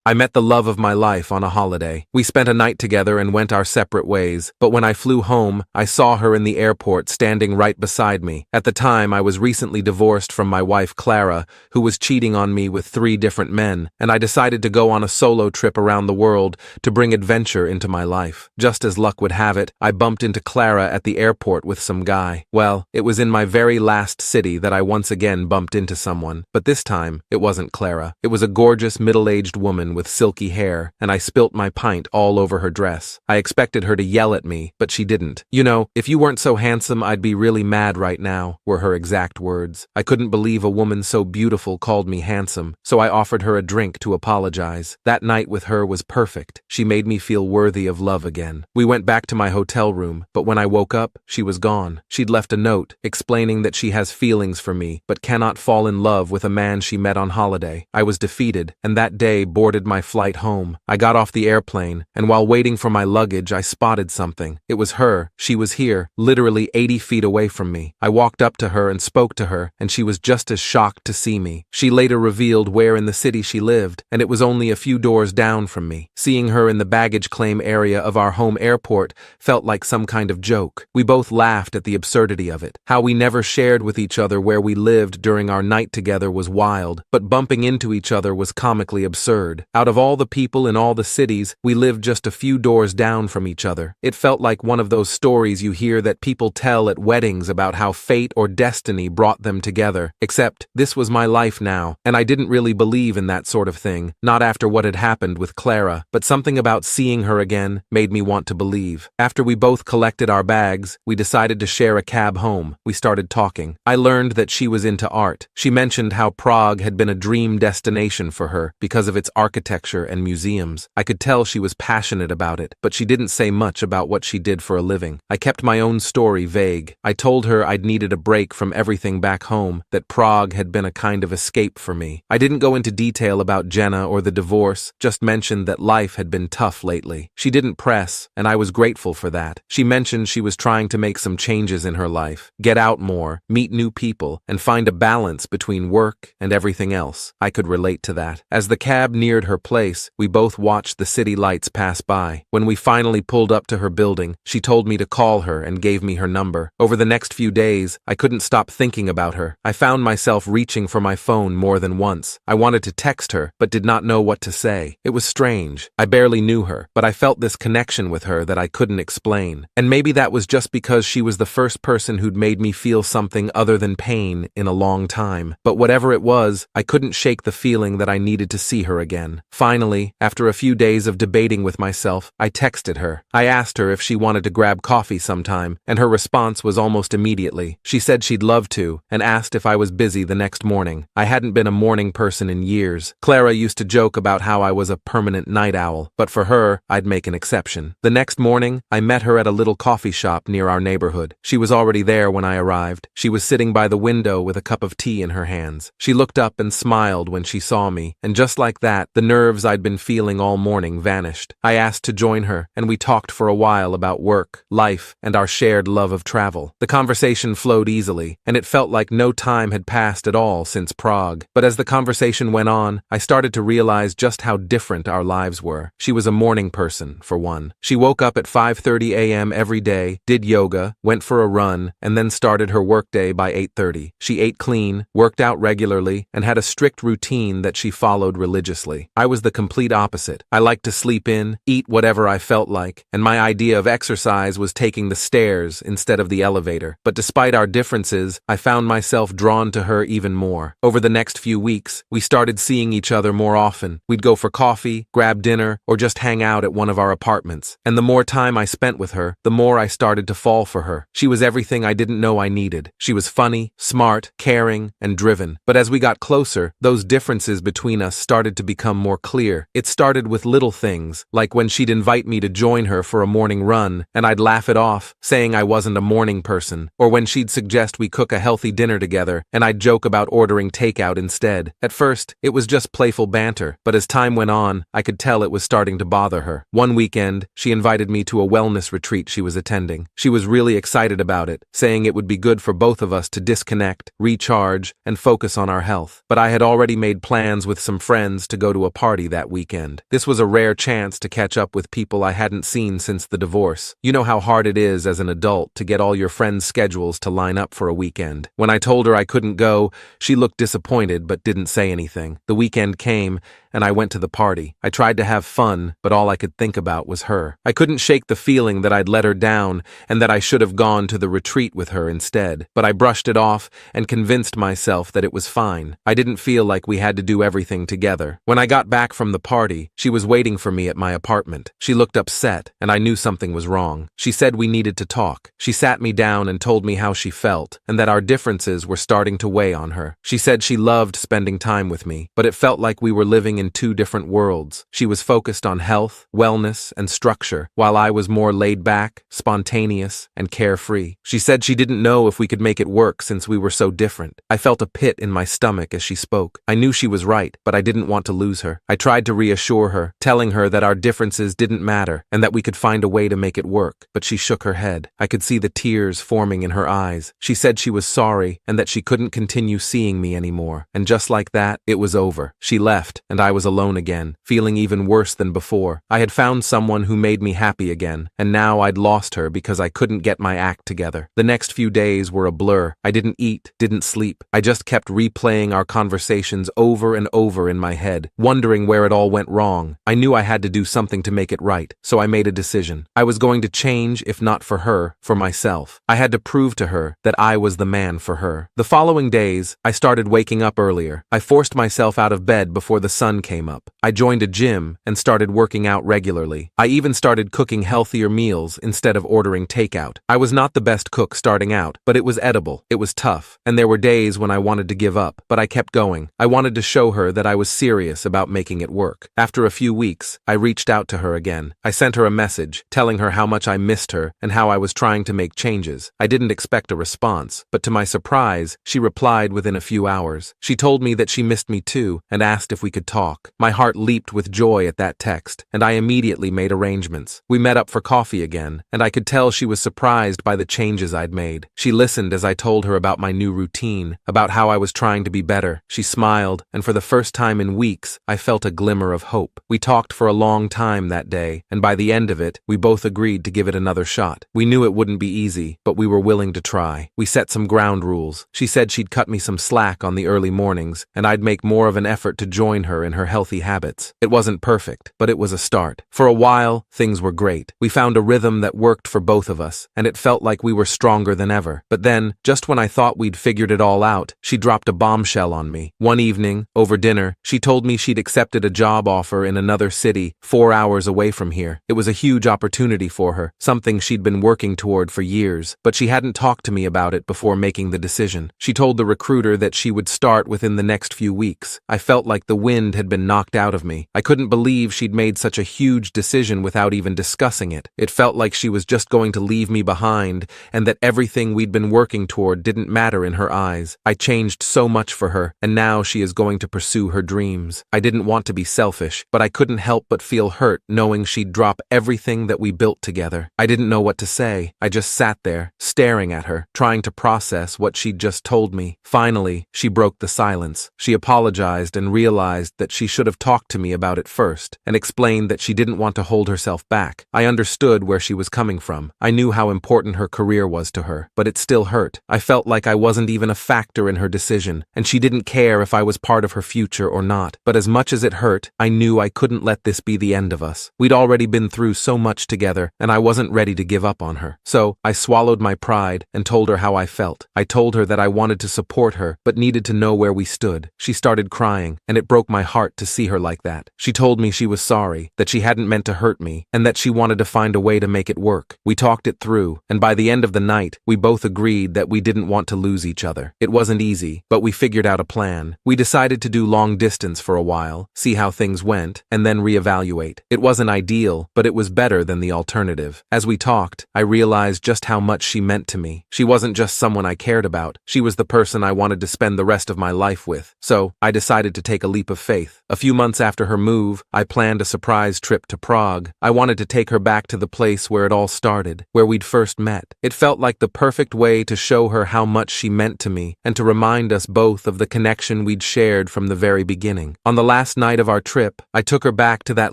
I met the love of my life on a holiday. We spent a night together and went our separate ways, but when I flew home, I saw her in the airport standing right beside me. At the time, I was recently divorced from my wife Clara, who was cheating on me with 3 different men, and I decided to go on a solo trip around the world to bring adventure into my life. Just as luck would have it, I bumped into Clara at the airport with some guy. Well, it was in my very last city that I once again bumped into someone, but this time, it wasn't Clara. It was a gorgeous middle-aged woman with silky hair, and I spilt my pint all over her dress. I expected her to yell at me, but she didn't. "You know, if you weren't so handsome, I'd be really mad right now," were her exact words. I couldn't believe a woman so beautiful called me handsome, so I offered her a drink to apologize. That night with her was perfect. She made me feel worthy of love again. We went back to my hotel room, but when I woke up, she was gone. She'd left a note, explaining that she has feelings for me, but cannot fall in love with a man she met on holiday. I was defeated, and that day boarded my flight home. I got off the airplane, and while waiting for my luggage, I spotted something. It was her. She was here, literally 80 feet away from me. I walked up to her and spoke to her, and she was just as shocked to see me. She later revealed where in the city she lived, and it was only a few doors down from me. Seeing her in the baggage claim area of our home airport felt like some kind of joke. We both laughed at the absurdity of it. How we never shared with each other where we lived during our night together was wild, but bumping into each other was comically absurd. Out of all the people in all the cities, we lived just a few doors down from each other. It felt like one of those stories you hear that people tell at weddings about how fate or destiny brought them together. Except, this was my life now, and I didn't really believe in that sort of thing, not after what had happened with Clara, but something about seeing her again made me want to believe. After we both collected our bags, we decided to share a cab home. We started talking. I learned that she was into art. She mentioned how Prague had been a dream destination for her because of its architecture and museums. I could tell she was passionate about it, but she didn't say much about what she did for a living. I kept my own story vague. I told her I'd needed a break from everything back home, that Prague had been a kind of escape for me. I didn't go into detail about Jenna or the divorce, just mentioned that life had been tough lately. She didn't press, and I was grateful for that. She mentioned she was trying to make some changes in her life, get out more, meet new people, and find a balance between work and everything else. I could relate to that. As the cab neared her place, we both watched the city lights pass by. When we finally pulled up to her building, she told me to call her and gave me her number. Over the next few days, I couldn't stop thinking about her. I found myself reaching for my phone more than once. I wanted to text her, but did not know what to say. It was strange. I barely knew her, but I felt this connection with her that I couldn't explain. And maybe that was just because she was the first person who'd made me feel something other than pain in a long time. But whatever it was, I couldn't shake the feeling that I needed to see her again. Finally, after a few days of debating with myself, I texted her. I asked her if she wanted to grab coffee sometime, and her response was almost immediately. She said she'd love to, and asked if I was busy the next morning. I hadn't been a morning person in years. Clara used to joke about how I was a permanent night owl, but for her, I'd make an exception. The next morning, I met her at a little coffee shop near our neighborhood. She was already there when I arrived. She was sitting by the window with a cup of tea in her hands. She looked up and smiled when she saw me, and just like that, the nerves I'd been feeling all morning vanished. I asked to join her, and we talked for a while about work, life, and our shared love of travel. The conversation flowed easily, and it felt like no time had passed at all since Prague. But as the conversation went on, I started to realize just how different our lives were. She was a morning person, for one. She woke up at 5:30 a.m. every day, did yoga, went for a run, and then started her workday by 8:30. She ate clean, worked out regularly, and had a strict routine that she followed religiously. I was the complete opposite. I liked to sleep in, eat whatever I felt like, and my idea of exercise was taking the stairs instead of the elevator. But despite our differences, I found myself drawn to her even more. Over the next few weeks, we started seeing each other more often. We'd go for coffee, grab dinner, or just hang out at one of our apartments. And the more time I spent with her, the more I started to fall for her. She was everything I didn't know I needed. She was funny, smart, caring, and driven. But as we got closer, those differences between us started to become more clear. It started with little things, like when she'd invite me to join her for a morning run, and I'd laugh it off, saying I wasn't a morning person, or when she'd suggest we cook a healthy dinner together, and I'd joke about ordering takeout instead. At first, it was just playful banter, but as time went on, I could tell it was starting to bother her. One weekend, she invited me to a wellness retreat she was attending. She was really excited about it, saying it would be good for both of us to disconnect, recharge, and focus on our health. But I had already made plans with some friends to go to a party that weekend. This was a rare chance to catch up with people I hadn't seen since the divorce. You know how hard it is as an adult to get all your friends' schedules to line up for a weekend. When I told her I couldn't go, she looked disappointed but didn't say anything. The weekend came, and I went to the party. I tried to have fun, but all I could think about was her. I couldn't shake the feeling that I'd let her down and that I should have gone to the retreat with her instead. But I brushed it off and convinced myself that it was fine. I didn't feel like we had to do everything together. When I got back from the party, she was waiting for me at my apartment. She looked upset, and I knew something was wrong. She said we needed to talk. She sat me down and told me how she felt, and that our differences were starting to weigh on her. She said she loved spending time with me, but it felt like we were living in two different worlds. She was focused on health, wellness, and structure, while I was more laid back, spontaneous, and carefree. She said she didn't know if we could make it work since we were so different. I felt a pit in my stomach as she spoke. I knew she was right, but I didn't want to lose her. I tried to reassure her, telling her that our differences didn't matter and that we could find a way to make it work, but she shook her head. I could see the tears forming in her eyes. She said she was sorry and that she couldn't continue seeing me anymore. And just like that, it was over. She left, and I was alone again, feeling even worse than before. I had found someone who made me happy again, and now I'd lost her because I couldn't get my act together. The next few days were a blur. I didn't eat, didn't sleep. I just kept replaying our conversations over and over in my head, wondering where it all went wrong. I knew I had to do something to make it right, so I made a decision. I was going to change, if not for her, for myself. I had to prove to her that I was the man for her. The following days, I started waking up earlier. I forced myself out of bed before the sun came up. I joined a gym and started working out regularly. I even started cooking healthier meals instead of ordering takeout. I was not the best cook starting out, but it was edible. It was tough, and there were days when I wanted to give up, but I kept going. I wanted to show her that I was serious about making it work. After a few weeks, I reached out to her again. I sent her a message, telling her how much I missed her and how I was trying to make changes. I didn't expect a response, but to my surprise, she replied within a few hours. She told me that she missed me too and asked if we could talk. My heart leaped with joy at that text, and I immediately made arrangements. We met up for coffee again, and I could tell she was surprised by the changes I'd made. She listened as I told her about my new routine, about how I was trying to be better. She smiled, and for the first time in weeks, I felt a glimmer of hope. We talked for a long time that day, and by the end of it, we both agreed to give it another shot. We knew it wouldn't be easy, but we were willing to try. We set some ground rules. She said she'd cut me some slack on the early mornings, and I'd make more of an effort to join her in her healthy habits. It wasn't perfect, but it was a start. For a while, things were great. We found a rhythm that worked for both of us, and it felt like we were stronger than ever. But then, just when I thought we'd figured it all out, she dropped a bombshell on me. One evening, over dinner, she told me she'd accepted a job offer in another city, 4 hours away from here. It was a huge opportunity for her, something she'd been working toward for years, but she hadn't talked to me about it before making the decision. She told the recruiter that she would start within the next few weeks. I felt like the wind had been knocked out of me. I couldn't believe she'd made such a huge decision without even discussing it. It felt like she was just going to leave me behind, and that everything we'd been working toward didn't matter in her eyes. I changed so much for her, and now she is going to pursue her dreams. I didn't want to be selfish, but I couldn't help but feel hurt knowing she'd drop everything that we built together. I didn't know what to say. I just sat there, staring at her, trying to process what she'd just told me. Finally, she broke the silence. She apologized and realized that she should have talked to me about it first, and explained that she didn't want to hold herself back. I understood where she was coming from. I knew how important her career was to her, but it still hurt. I felt like I wasn't even a factor in her decision, and she didn't care if I was part of her future or not. But as much as it hurt, I knew I couldn't let this be the end of us. We'd already been through so much together, and I wasn't ready to give up on her. So, I swallowed my pride and told her how I felt. I told her that I wanted to support her, but needed to know where we stood. She started crying, and it broke my heart to see her like that. She told me she was sorry, that she hadn't meant to hurt me, and that she wanted to find a way to make it work. We talked it through, and by the end of the night, we both agreed that we didn't want to lose each other. It wasn't easy, but we figured out a plan. We decided to do long distance for a while, see how things went, and then reevaluate. It wasn't ideal, but it was better than the alternative. As we talked, I realized just how much she meant to me. She wasn't just someone I cared about. She was the person I wanted to spend the rest of my life with. So, I decided to take a leap of faith. A few months after her move, I planned a surprise trip to Prague. I wanted to take her back to the place where it all started, where we'd first met. It felt like the perfect way to show her how much she meant to me, and to remind us both of the connection we'd shared from the very beginning. On the last last night of our trip, I took her back to that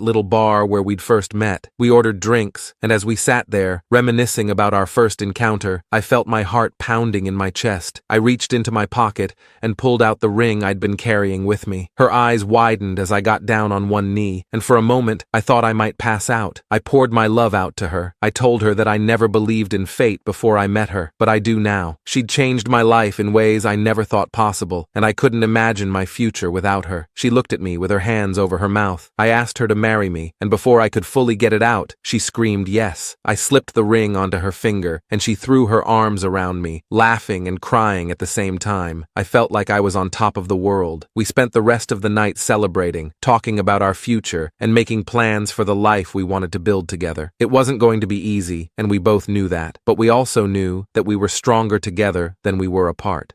little bar where we'd first met. We ordered drinks, and as we sat there, reminiscing about our first encounter, I felt my heart pounding in my chest. I reached into my pocket and pulled out the ring I'd been carrying with me. Her eyes widened as I got down on one knee, and for a moment, I thought I might pass out. I poured my love out to her. I told her that I never believed in fate before I met her, but I do now. She'd changed my life in ways I never thought possible, and I couldn't imagine my future without her. She looked at me with her hands over her mouth. I asked her to marry me, and before I could fully get it out, she screamed yes. I slipped the ring onto her finger, and she threw her arms around me, laughing and crying at the same time. I felt like I was on top of the world. We spent the rest of the night celebrating, talking about our future, and making plans for the life we wanted to build together. It wasn't going to be easy, and we both knew that, but we also knew that we were stronger together than we were apart.